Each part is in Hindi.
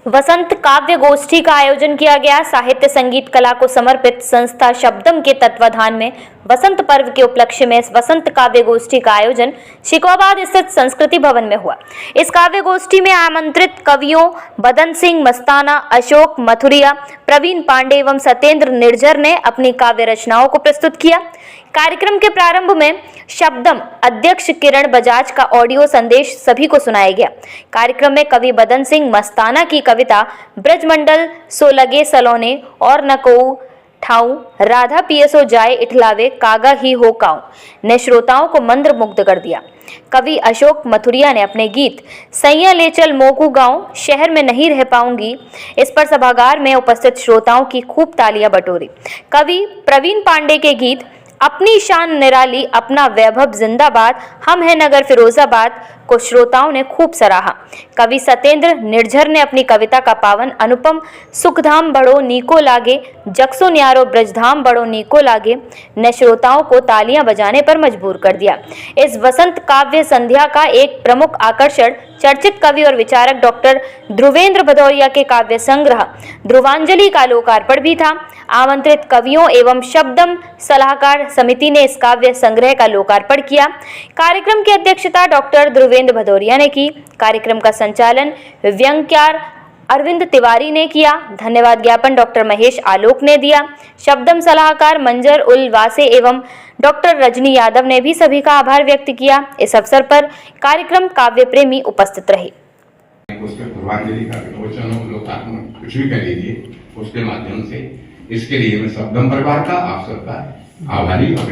वसंत काव्य गोष्ठी का आयोजन किया गया। साहित्य संगीत कला को समर्पित संस्था शब्दम के तत्वाधान में वसंत पर्व के उपलक्ष्य में इस वसंत काव्य गोष्ठी का आयोजन शिकवाबाद स्थित संस्कृति भवन में हुआ। इस काव्य गोष्ठी में आमंत्रित कवियों बदन सिंह मस्ताना, अशोक मथुरिया, प्रवीण पांडे एवं सत्येंद्र निर्झर ने अपनी काव्य रचनाओं को प्रस्तुत किया। कार्यक्रम के प्रारंभ में शब्दम अध्यक्ष किरण बजाज का ऑडियो संदेश सभी को सुनाया गया। कार्यक्रम में कवि बदन सिंह मस्ताना की कविता ब्रजमंडल सो लगे सलोने और न को ठाऊ राधा पियसो जाए इठलावे कागा ही हो काऊ ने श्रोताओं को मंत्रमुग्ध कर दिया। कवि अशोक मथुरिया ने अपने गीत सैया ले चल मोकू गाँव शहर में नहीं रह पाऊंगी इस पर सभागार में उपस्थित श्रोताओं की खूब तालियां बटोरी। कवि प्रवीण पांडे के गीत अपनी शान निराली अपना वैभव जिंदाबाद हम है नगर फिरोजाबाद को श्रोताओं ने खूब सराहा। कवि सत्येंद्र निर्झर ने अपनी कविता का पावन अनुपम सुखधाम बड़ो नीको लागे जक्सो न्यारो ब्रजधाम बड़ो नीको लागे ने श्रोताओं को तालियां बजाने पर मजबूर कर दिया। इस वसंत काव्य संध्या का एक प्रमुख आकर्षण चर्चित कवि और विचारक डॉक्टर ध्रुवेंद्र भदौरिया के काव्य संग्रह ध्रुवांजलि का लोकार्पण भी था। आमंत्रित कवियों एवं शब्दम सलाहकार समिति ने इस काव्य संग्रह का लोकार्पण किया। कार्यक्रम की अध्यक्षता डॉक्टर ध्रुवेंद्र भदौरिया ने की। कार्यक्रम का संचालन व्यंग्यकार अरविंद तिवारी ने किया। धन्यवाद ज्ञापन डॉक्टर महेश आलोक ने दिया। शब्दम सलाहकार मंजर उल वासे एवं डॉक्टर रजनी यादव ने भी सभी का आभार व्यक्त किया। इस अवसर पर कार्यक्रम काव्य प्रेमी उपस्थित रहे। उसके पूर्वांजलि का विमोचन हो, लोकार्पण कुछ भी कर लीजिए उसके माध्यम से। इसके लिए मैं शब्दम परिवार का आप सबका आभारी और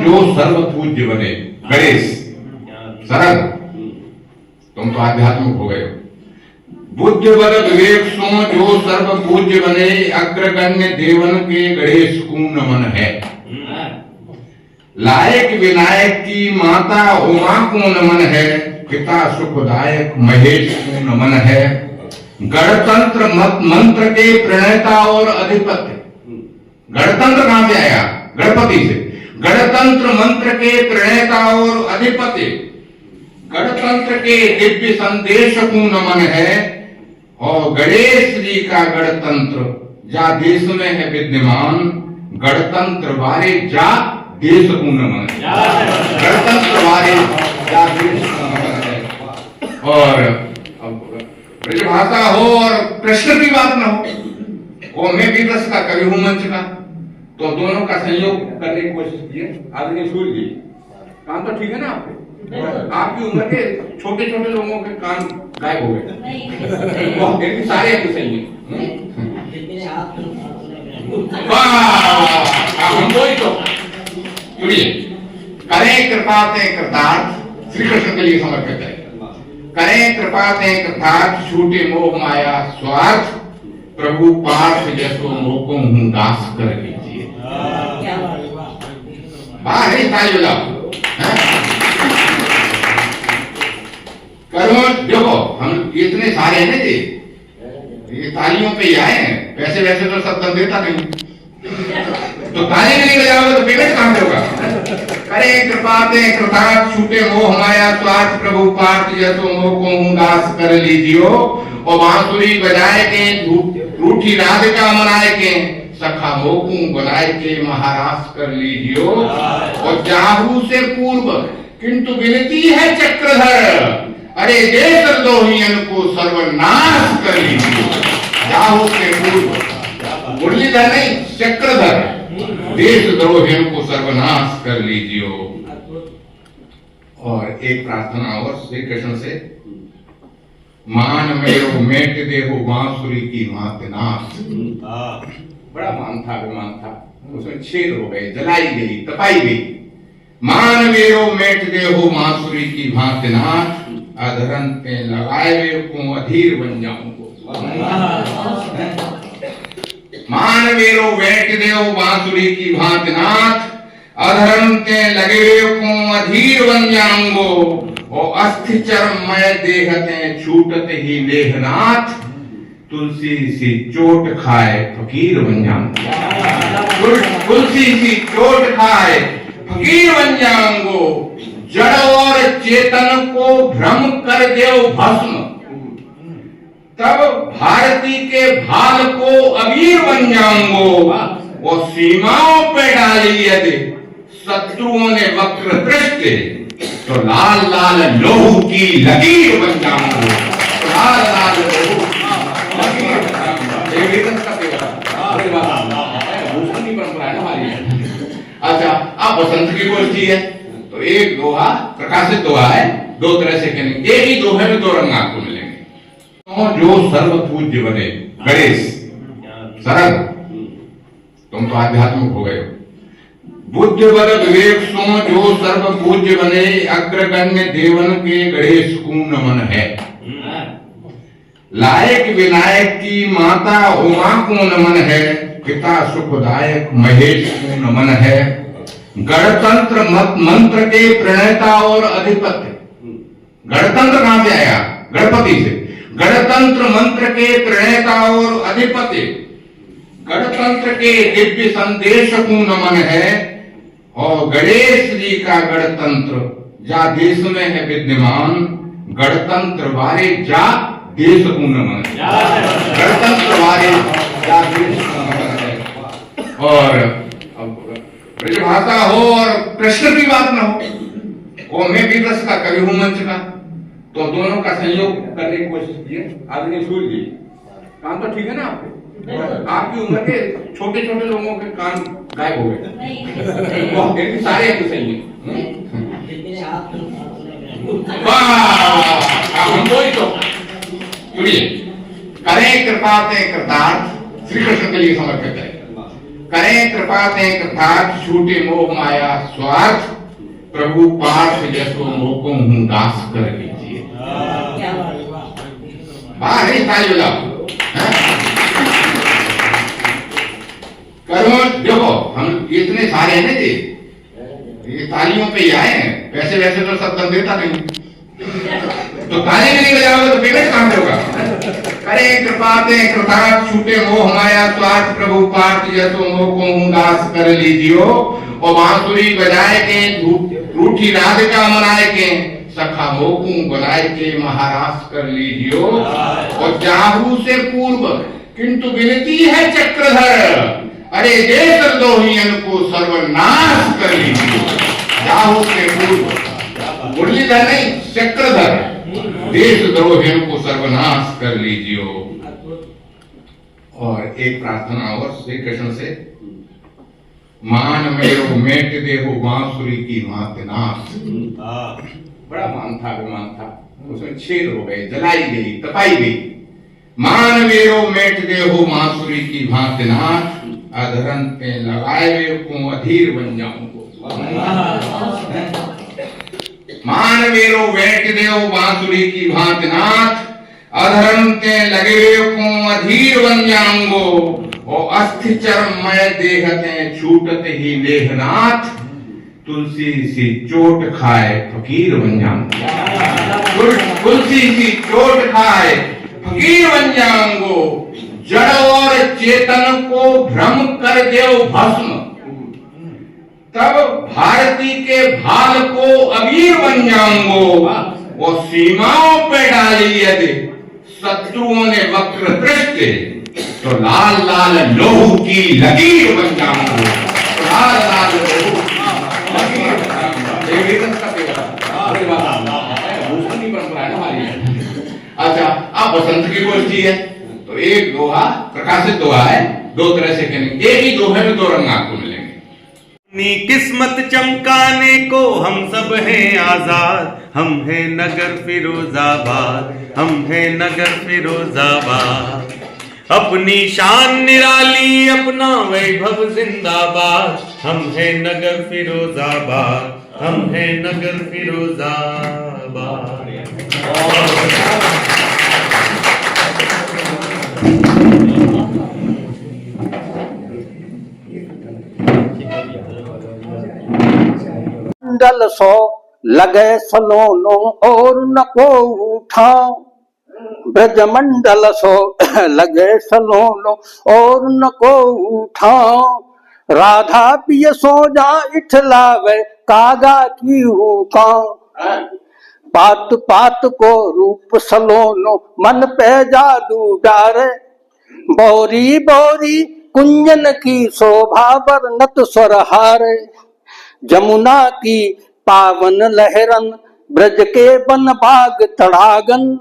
जो सर्व पूज्य बने गणेश सरल तुम तो आध्यात्मिक हो गए हो। बुद्ध बल विवेक सो जो सर्व पूज्य बने अग्रगण्य देवन के गणेश को नमन है। लायक विनायक की माता उमा को नमन है। पिता सुखदायक महेश को नमन है। गणतंत्र मंत्र के प्रणेता और अधिपति। गणतंत्र कहां से आया? गणपति से। गणतंत्र मंत्र के प्रणेता और अधिपति गणतंत्र के दिव्य संदेश को नमन है। और गणेश जी का गणतंत्र जा देश में है विद्यमान गणतंत्र वारे जा देश को नमन है। गणतंत्र वारे जा देश को नमन है। और ब्रजभाषा हो और प्रश्न की बात न हो और मैं भी रस का कवि हूं मंच का, तो दोनों का संयोग करने की कोशिश की। आदमी सूझ गई। काम तो ठीक है ना आपके? आपकी उम्र के छोटे छोटे लोगों के कान गायब हो गए। सारे आपके सही है। सुनिए, करें कृपा ते कृतार्थ श्री कृष्ण के लिए समर्पित है। करें कृपा ते कृतार्थ छूटे मोह माया स्वार्थ प्रभु पार्थ जसो मोको हूं दास कर लीजिए। बाहर ही ताली बजाओ। करो देखो हम इतने सारे हैं ना जी, ये तालियों पे ही आए हैं। पैसे वैसे तो सब दम देता नहीं, तो ताली भी नहीं बजाओगे तो पेमेंट कहां से होगा? करे कृपा ते कृतार्थ छूटे मोह माया स्वार्थ प्रभु पार्थ जसो मोको हूं दास कर लीजियो। और बांसुरी बजाए के रूठी राधिका मनाए के सखा मोकू बनाए के महाराज कर लीजियो। और जाहू से पूर्व किंतु विनती है चक्रधर अरे देश द्रोहियन को सर्वनाश कर लीजिए। जाहू से पूर्व मुरलीधर नहीं चक्रधर देश द्रोहियन को सर्वनाश कर लीजियो। और एक प्रार्थना और श्री कृष्ण से, मान मेरो मेट देहो बांसुरी की मात नाश। बड़ा मान था, अभिमान था, उसमें छेद हो गए, जलाई गई, तपाई गई। मान मेरो मेट देहो बांसुरी की भांत नाथ अधरन पे लगाए को अधीर बन जाऊंगो। मान मेरो मेट देहो बांसुरी की भांत नाथ अधरन पे लगे को अधीर बन जाऊंगो। और अस्थि चरमय देहते छूटत ही लेहनाथ तुलसी सी चोट खाए फकीर बन जाऊंगो। तुलसी सी चोट खाए फकीर बन जाऊंगो। जड़ और चेतन को भ्रम कर देव भस्म तब भारती के भाल को अबीर बन जाऊंगो, और सीमाओं पे डाली यदि शत्रुओं ने वक्र दृष्टि, तो लाल लाल लोहू की लकीर बन जाऊंगो। लाल लाल लोहू की लकीर बन जाऊंगो। ये वेदन का भूषणी परंपरा है हमारी। अच्छा, अब बसंत की गोष्ठी है, तो एक दोहा प्रकाशित दोहा है, दो तरह से कहेंगे। एक ही दोहे में दो रंग आपको मिलेंगे। जो सर्व पूज्य बने, गणेश सरल, तुम तो आध्यात्मिक हो गए हो। बुद्ध बल विवेक सो जो सर्व पूज्य बने, अग्रगण्य देवन के गणेश को नमन है। लायक विनायक की माता उमा को नमन है, पिता सुखदायक महेश को नमन है। गणतंत्र मंत्र के प्रणेता और अधिपति, गणतंत्र कहां से आया? गणपति से। गणतंत्र मंत्र के प्रणेता और अधिपति, गणतंत्र के दिव्य संदेश को नमन है। और गणेश जी का गणतंत्र जा देश में है विद्यमान, गणतंत्र वारे जा देश को नमन है। गणतंत्र वारे जा देश को नमन है। और ब्रजभाषा हो और कृष्ण की बात न हो, और मैं भी रस का कवि हूं मंच का, तो दोनों का संयोग करने की कोशिश कीजिए। आदरणीय सूर्य जी, काम तो ठीक है ना आपके? आपकी उम्र के छोटे छोटे लोगों के कान गायब हो गए, सारे सही हम तो सुनिए। करें कृपा ते कृतार्थ, श्री कृष्ण के लिए समर्पित है। करें कृपा ते कृतार्थ, छूटे मोह माया स्वार्थ, प्रभु पार्थ जसो मोको हूं दास कर लीजिए। बाहर ताली बजाओ। कर्म देखो, हम इतने सारे हैं ना जी, ये तालियों पे ही आए हैं, पैसे वैसे तो सब दम देता नहीं, तो ताली भी नहीं बजाओगे तो पेमेंट कहां से होगा? करे कृपा ते कृतार्थ, छूटे मोह माया स्वार्थ, प्रभु पार्थ जसो मोको हूं दास कर लीजियो। और बांसुरी बजाए के रूठी राधिका मनाए के, सखा मोकू बनाए के महाराज कर लीजियो। और जाहू से पूर्व किंतु विनती है चक्रधर, अरे देश द्रोहियन को सर्वनाश कर लीजिए। जाहू से पूर्व, मुरलीधर नहीं, चक्रधर, देश द्रोहियन को सर्वनाश कर लीजियो। और एक प्रार्थना और श्री कृष्ण से, मान मेरो मेट देहो बांसुरी की मात नाथ। बड़ा मान था, अभिमान था, उसमें छेद हो गए, जलाई गई, तपाई गई। मान मेरो मेट देहो बांसुरी की भांति नाथ, अधरन पे लगाए को अधीर बन जाऊंगो। मान मेरो मेट देहो बांसुरी की भांति नाथ, अधरन पे लगे को अधीर बन जाऊंगो। और अस्थि चरमय देहते छूटते ही लेहनाथ, तुलसी सी चोट खाए फकीर बन जाऊंगो। तुलसी सी चोट खाए फकीर बन जाऊंगो। जड़ और चेतन को भ्रम कर देव भस्म, तब भारती के भाल को अबीर बन जाऊंगो। और सीमाओं पे डाली यदि शत्रुओं ने वक्र दृष्टि, तो लाल लाल लोहू की लकीर बन जाऊंगो। लाल लाल लोहू की लकीर बन जाऊंगो। ये वेदन का भूषणी परंपरा है हमारी। अच्छा, अब बसंत की गोष्ठी है, तो एक दोहा प्रकाशित दोहा है, दो तरह से कहेंगे। एक ही दोहे में दो रंग आपको मिलेंगे। अपनी किस्मत चमकाने को हम सब हैं आजाद, हम हैं नगर फिरोजाबाद, हम हैं नगर फिरोजाबाद। अपनी शान निराली, अपना वैभव जिंदाबाद, हम हैं नगर फिरोजाबाद, हम हैं नगर फिरोजाबाद। मंडल सो लगे सलोनो और न को उठाओ, ब्रजमंडल सो लगे सलोनो और न को उठाओ। राधा पिय सो जा इठलावे कागा की हुकाम, पात पात को रूप सलोनो मन पे जादू डारे। बौरी बौरी कुंजन की शोभा वर्णत स्वर हारे। जमुना की पावन लहरन ब्रज के वन बाग तड़ागन।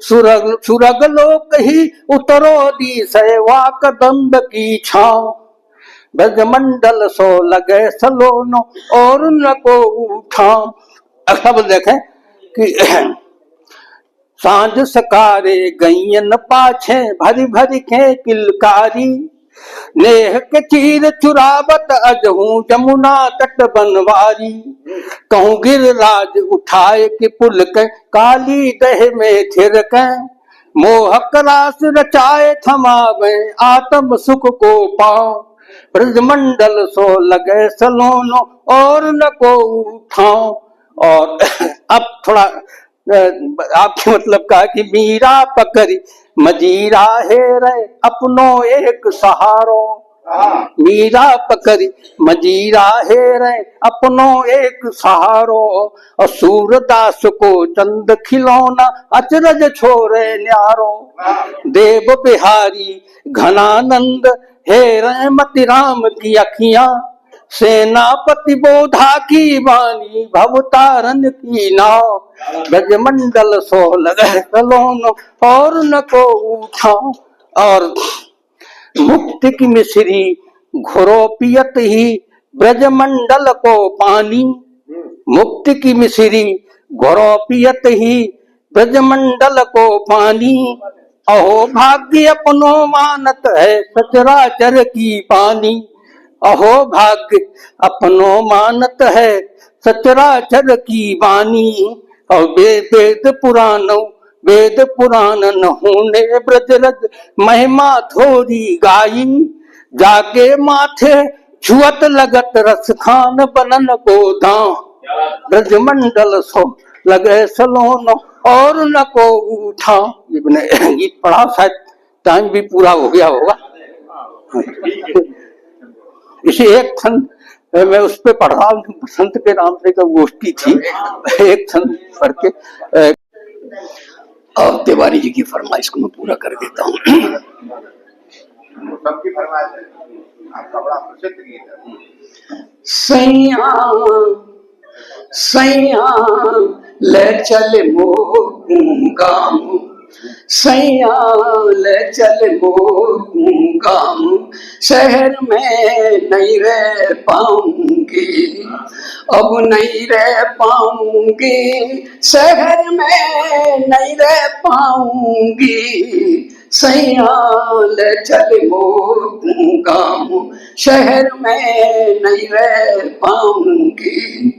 सुरग सुरग लोक ही उतरो दी सेवा कदम्ब की छाँव। ब्रजमंडल सो लगे सलोनो और न को उठाओ। अब देखें कि सांझ सकारे गैयन पाछे भरी भरी के किलकारी। नेह के चीर चुरावत अजहू जमुना तट बनवारी। कहूँ गिरराज उठाए कि पुल के काली दह में थिरके। मोहक रास रचाए थमावे आत्म सुख को पाओ। ब्रजमंडल सो लगे सलोनो और न को उठाओ। और अब थोड़ा आपके मतलब का कि मीरा पकड़ी मजीरा है रे अपनो एक सहारो। मीरा पकड़ी मजीरा है रे अपनो एक सहारो। और सूरदास को चंद खिलौना अचरज छोरे न्यारो। देव बिहारी घनानंद हे रहमति राम की अखियां। सेनापति बोधा की वाणी भवतारन की नाव। ब्रजमंडल सो लगे सलोनो और न को उठाओ। और मुक्ति की मिश्री घोरो पियत ही ब्रजमंडल को पानी। मुक्ति की मिश्री घोरो पियत ही ब्रजमंडल को पानी। अहो भाग्य अपनो मानत है सचराचर की पानी। अहो भाग्य अपनो मानत है सचराचर की वाणी। और वेद पुराण न होने ब्रजरज महिमा थोड़ी गाई। जाके माथे छुअत लगत रस खान बनन को दां। ब्रजमंडल सो लगे सलोनो और न को उठा। ये गीत पढ़ा, शायद टाइम भी पूरा हो गया होगा। इसे एक छंद मैं उस पे पढ़ रहा हूँ, बसंत के नाम से एक गोष्ठी थी। एक छंद पढ़ के और तिवारी जी की फरमाइश को मैं पूरा कर देता हूँ। सबकी फरमाइश है, आपका बड़ा प्रसिद्ध गीत है। सैया सैया ले चल मोर गाम। सैया ले चल मोर गाम। शहर में नहीं रह पाऊंगी, अब नहीं रह पाऊंगी। शहर में नहीं रह पाऊंगी। सैया ले चल मोर गाम। शहर में नहीं रह पाऊंगी।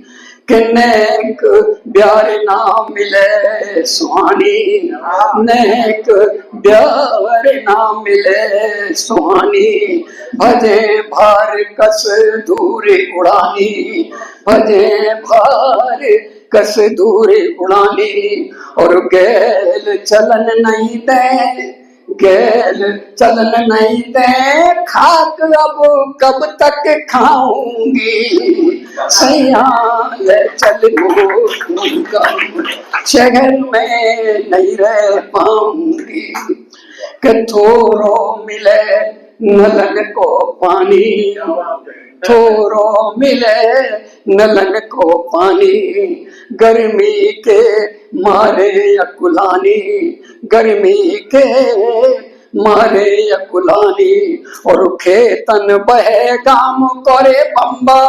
कि नेक प्यार ना मिले सुहानी। नेक प्यार ना मिले सुहानी। भजे भार कस दूर उड़ानी। भजे भार कस दूर उड़ानी। और गैल चलन नहीं दे, गैल चलन नहीं दे। खाक अब कब तक खाऊंगी। सैया ले चल मोर गाम। शहर में नहीं रह पाऊंगी। कि थोरो मिले नलन को पानी। थोरो मिले नलन को पानी। गर्मी के मारे अकुलानी। गर्मी के मारे अकुलानी। और खेतन बहे गाम करे बम्बा।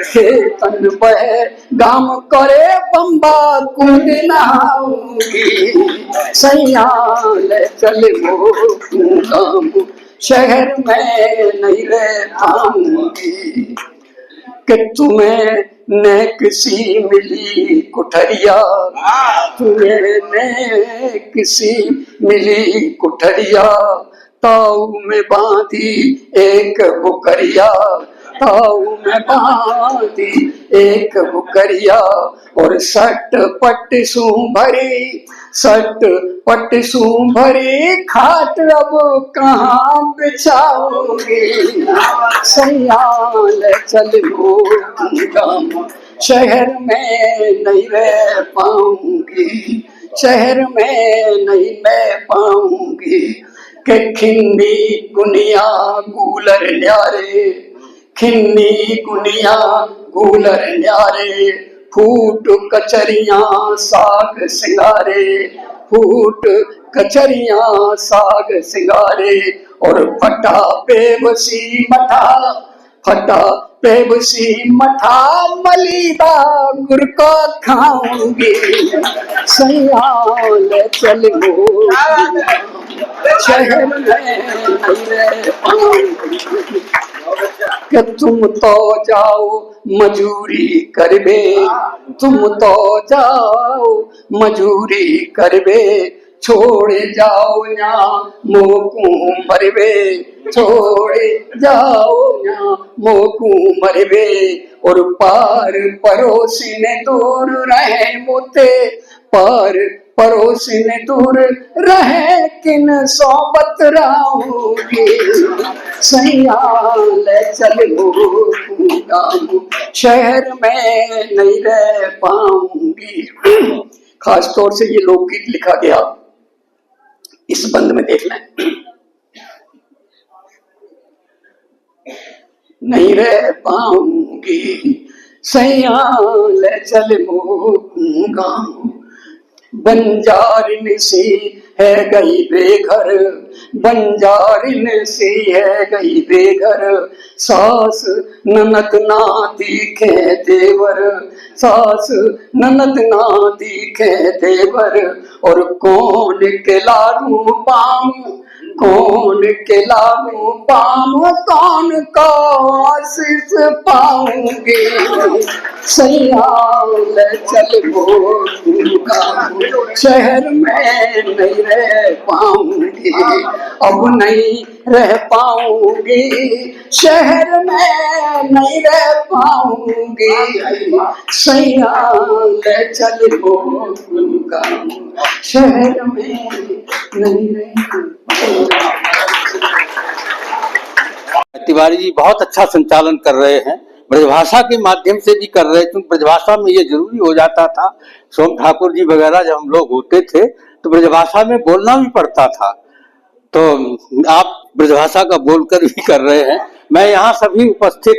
खेतन बहे गाम करे बम्बा। कुंड नहाऊंगी। सैया ले चल मोर गाम। शहर में नहीं रह पाऊंगी। कि तुम्हें नेक सी मिली कुठरिया। तुम्हें नेक सी मिली कुठरिया। ताऊ में बांधी एक बुकरिया। ताऊ में बांधी एक बुकरिया। और सट पट सू भरी, सट पट सू भरी। खाट अब कहाँ बिछाऊंगी। सैया ले चल मोर गाम। शहर में नहीं रह पाऊंगी, शहर में नहीं मैं पाऊंगी। के खिन्नी गुनिया गूलर न्यारे, खिन्नी गुनिया गूलर न्यारे, फूट कचरियां साग सिंगारे, फूट कचरियां साग सिंगारे। और फटा बेबसी मठा, फटा बेबसी मठा मलीदा गुर को खाऊंगी। सयाल चल शहर में नहीं रह पाऊंगी। कि तुम तो जाओ मजूरी करबे, तुम तो जाओ मजूरी करबे, छोड़े जाओ या मोकू मरबे, छोड़े जाओ या मोकू मरबे। और पार पड़ोसी ने दूर रहे मोते, पार पड़ोसी ने दूर रहे किन सोबत राऊंगी। सयाल चलूंगा शहर में नहीं रह पाऊंगी। खास तौर से ये लोकगीत लिखा गया इस बंद में, देख लें। नहीं रह पाऊंगी सयाल चलूंगा, बंजारिन सी है गई बेघर, बंजारिन सी है गई बेघर। सास ननद ना दिखे देवर, सास ननद ना दिखे देवर। और कौन के लाडू पाम, कौन के लाडू पाम, कौन को आशीष पाऊंगी। सयाल चलूंगा शहर में नहीं रह पाऊंगी, अब नहीं रह पाऊंगी, शहर में नहीं रह पाऊंगी। सयाल चलूंगा शहर में नहीं रह पाऊंगी। तिवारी जी बहुत अच्छा संचालन कर रहे हैं, ब्रजभाषा के माध्यम से भी कर रहे, क्योंकि ब्रजभाषा में ये जरूरी हो जाता था। सोम ठाकुर जी वगैरह जब हम लोग होते थे तो ब्रजभाषा में बोलना भी पड़ता था, तो आप ब्रजभाषा का बोलकर भी कर रहे हैं। मैं यहाँ सभी उपस्थित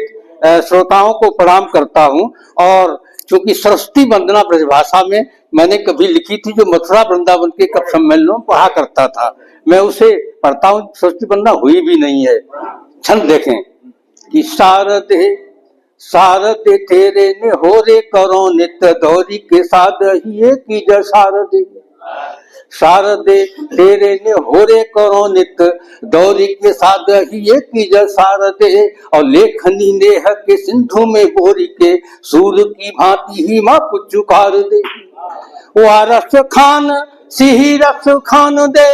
श्रोताओं को प्रणाम करता हूँ। और चूंकि सरस्वती वंदना ब्रजभाषा में मैंने कभी लिखी थी, जो मथुरा वृंदावन के कप सम्मेलनों में पढ़ा करता था, मैं उसे पढ़ता हूँ। सरस्वती वंदना हुई भी नहीं है। छंद देखें कि शारदे शारदे तेरे ने हो रे करो नित्य दौरी के साथ ही की जय शारदे, शारदे तेरे ने हो रे करो नित्य दौरी के साथ ही की जय शारदे। और लेखनी नेह के सिंधु में बोरी के सूर की भांति ही माँ पुचुकार दे। वारस खान सिही रस खान दे,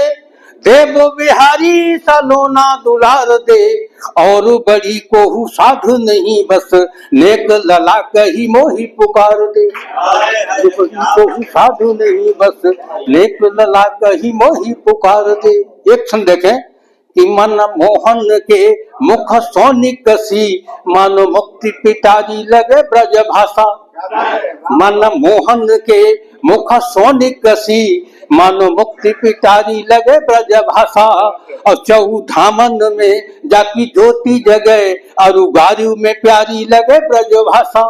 देव बिहारी सलोना दुलार दे। और बड़ी को साधु नहीं बस नेक लला कही मोही पुकार दे, को साधु नहीं बस नेक लला कही मोही पुकार दे। एक छंद देखें कि मन मोहन के मुख सोनिक सी, मानो मुक्ति पिटारी लगे ब्रज भाषा। मन मोहन के मुख सोनिक सी, मानो मुक्ति पिटारी लगे ब्रज भाषा। और चौधामन में जाकी ज्योति जगे, अरुगारियु में प्यारी लगे ब्रज भाषा।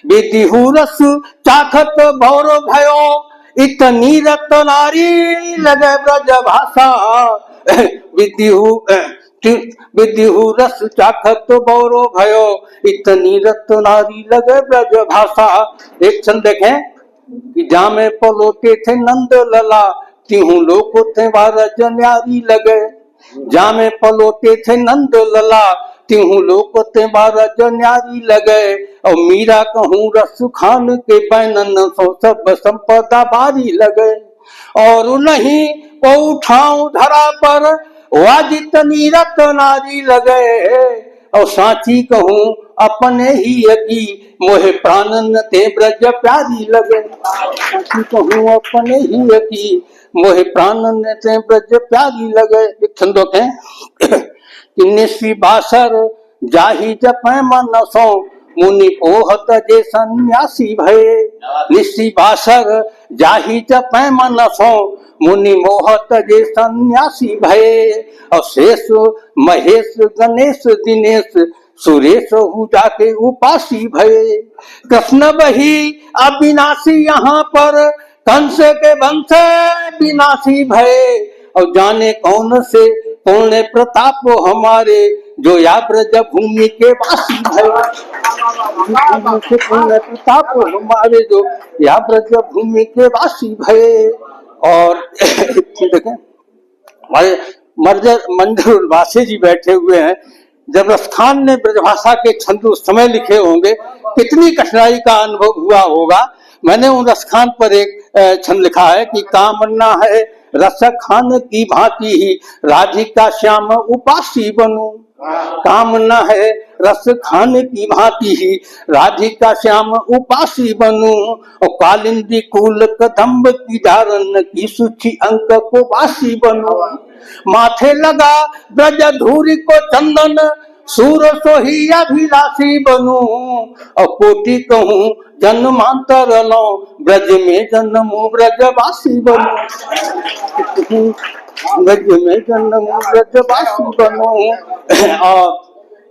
विदिहु रस चाखत भौर भयो, इतनी रतनारी लगे ब्रज भाषा। विदिहु रस चाखत भौर भयो, इतनी रतनारी लगे ब्रज भाषा। एक छंद देखें कि जामे पलोटे थे नंद लला, तिहु लोक थे वारज न्यारी लगे। जामे पलोटे थे नंद लला, तिहु लोक थे वारज न्यारी लगे। और मीरा कहूँ रस खान के बैनन, सो सब संपदा बारी लगे। और नहीं को उठाऊं धरा पर, वाजितनी रतनारी लगे। और साची कहूँ अपने ही यकी, मोहे प्राणन ते ब्रज प्यारी लगे। साची कहूँ अपने ही यकी, मोहे प्राणन ते ब्रज प्यारी लगे। छंदों के निसी बासर जाहि जपै मन सो, मुनि पोहत जे सन्यासी भये, निसी बासर जाहि जपै मन सो, मुनि मोहत जे सन्यासी भये। और शेष महेश गणेश दिनेश, सुरेश हु जाके उपासी भये। कृष्ण बही अविनाशी यहाँ पर, कंस के वंश विनाशी भये। और जाने कौन से कौन प्रताप हमारे, जो या ब्रज भूमि के वासी भये। कौन प्रताप हमारे, जो या ब्रज भूमि के वासी भये। और देखें हमारे मंदिर उर्वासी जी बैठे हुए हैं। जब रसखान ने ब्रजभाषा के छंद उस समय लिखे होंगे, कितनी कठिनाई का अनुभव हुआ होगा। मैंने उन रसखान पर एक छंद लिखा है कि कामना है रस खान की भांति ही, राधिका श्याम उपासी बनूं। कामना है रस खान की भांति ही, राधिका श्याम उपासी बनूं। और कालिंदी कुल कदम्ब की धारण की, सूची अंक को वासी बनूं। माथे लगा ब्रज धूरी को चंदन, सूर सोही अभिलाषी बनूं। और कोटि कहूँ जन्मांतर लो, ब्रज में जन्मूं ब्रजवासी बनूं। ब्रज में जन्मूं ब्रजवासी बनूं। और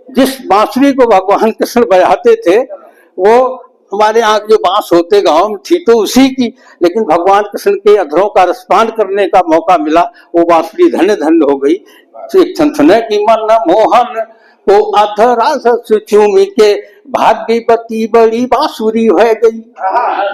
जिस बांसुरी को भगवान कृष्ण बजाते थे, वो हमारे यहाँ जो बांस होते गांव में थी तो उसी की, लेकिन भगवान कृष्ण के अधरों का रसपान करने का मौका मिला, वो बांसुरी धन्य धन्य हो गई। एक छंछने की मन मोहन को अधरा रस चूमी के, भाग्यवती बड़ी बांसुरी हो गई।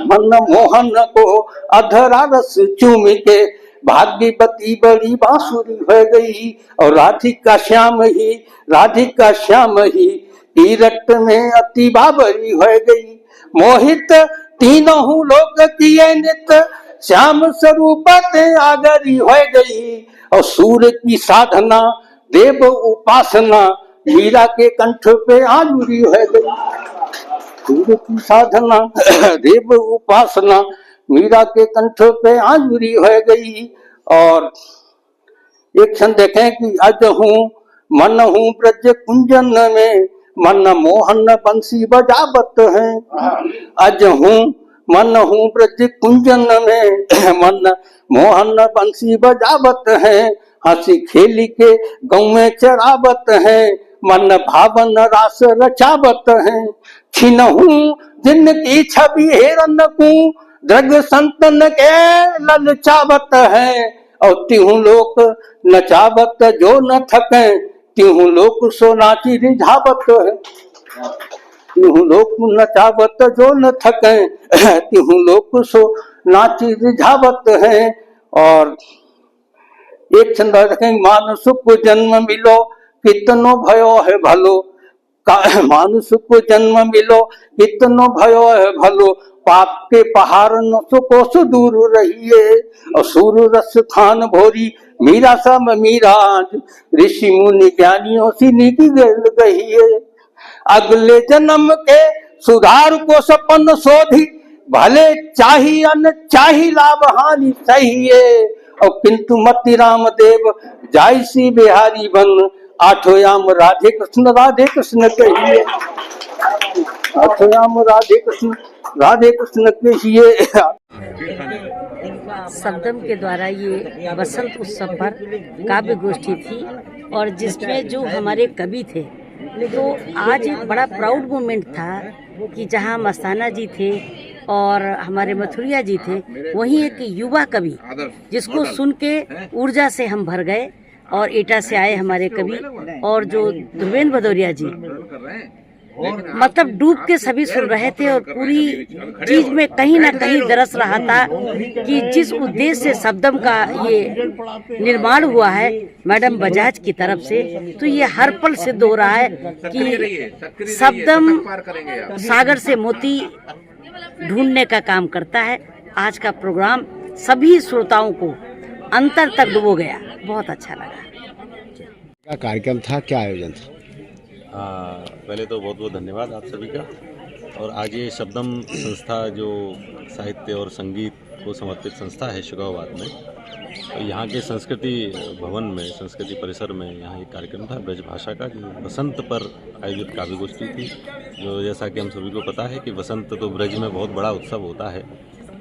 मन मोहन को अधरा रस चूमी के, भाग्यवती बड़ी बांसुरी हो गई। और राधिका श्याम ही, राधिका श्याम ही, तीरथ में अति बाबरी हो गई। मोहित तीनों लोक किए नित, श्याम स्वरूप ते आगरी हो गई। और सूर्य की साधना देव उपासना, मीरा के कंठ पे आजुरी हो गई। सूर्य की साधना देव उपासना, मीरा के कंठ पे आजुरी हो गई। और एक क्षण देखें कि अज हूँ मन हूँ ब्रज कुंजन में, मन मोहन बंसी बजावत है। अज हूँ मन हूँ ब्रज कुंजन में, मन मोहन बंसी बजावत है। हंसी खेली के गाँव में चरावत है, मन भावन रास रचावत है। छिनहू जिनकी छवि हेरन को, दृग संतन के ललचावत है। और तिहु लोक नचावत जो न थके, तिहु लोक सो नाची रिझावत है। तिहु लोक नचावत जो न थके, तिहु लोक सो नाची रिझावत है। और एक छंद रखेंगे, मानुष को जन्म मिलो कितनो भयो है भलो। मानुष को जन्म मिलो कितनो भयो है भलो, पाप के पहाड़ न सुको सुदूर रहिए। और सूर रस खान भोरी मीरा सम मीराज, ऋषि मुनि ज्ञानियों सिनी की गल गहिए। अगले जन्म के सुधार को सपन सोधी, भले चाही अन चाही लाभ हानि सही है। और किंतु मति राम देव जायसी बिहारी बन, आठोयाम राधे कृष्ण कहिए। आठोयाम राधे कृष्ण कहिए। शब्दम के द्वारा ये बसंत उत्सव पर काव्य गोष्ठी थी, और जिसमें जो हमारे कवि थे, तो आज एक बड़ा प्राउड मोमेंट था कि जहां मस्ताना जी थे और हमारे मथुरिया जी थे, वहीं एक युवा कवि जिसको सुन के ऊर्जा से हम भर गए। और एटा से आए हमारे कवि, और जो ध्रुवेंद्र भदौरिया जी, मतलब डूब के सभी सुन रहे थे। और पूरी चीज में कहीं ना कहीं दरस रहा था कि जिस उद्देश्य से शब्दम का ये निर्माण हुआ है मैडम बजाज की तरफ से, तो ये हर पल सिद्ध हो रहा है कि शब्दम सागर से मोती ढूंढने का काम करता है। आज का प्रोग्राम सभी श्रोताओं को अंतर तक डुबो गया, बहुत अच्छा लगा। क्या कार्यक्रम था, क्या आयोजन था? पहले तो बहुत बहुत धन्यवाद आप सभी का। और आज ये शब्दम संस्था जो साहित्य और संगीत को समर्पित संस्था है शिकोहाबाद में, तो यहाँ के संस्कृति भवन में, संस्कृति परिसर में यहाँ एक कार्यक्रम था ब्रज भाषा का, जो वसंत पर आयोजित काव्य गोष्ठी थी। जो जैसा कि हम सभी को पता है कि वसंत तो ब्रज में बहुत बड़ा उत्सव होता है,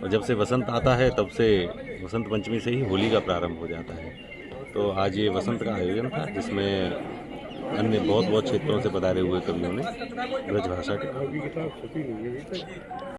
और जब से वसंत आता है तब से वसंत पंचमी से ही होली का प्रारंभ हो जाता है। तो आज ये वसंत का आयोजन था, जिसमें अन्य बहुत क्षेत्रों से पधारे हुए कवियों ने ब्रज भाषा के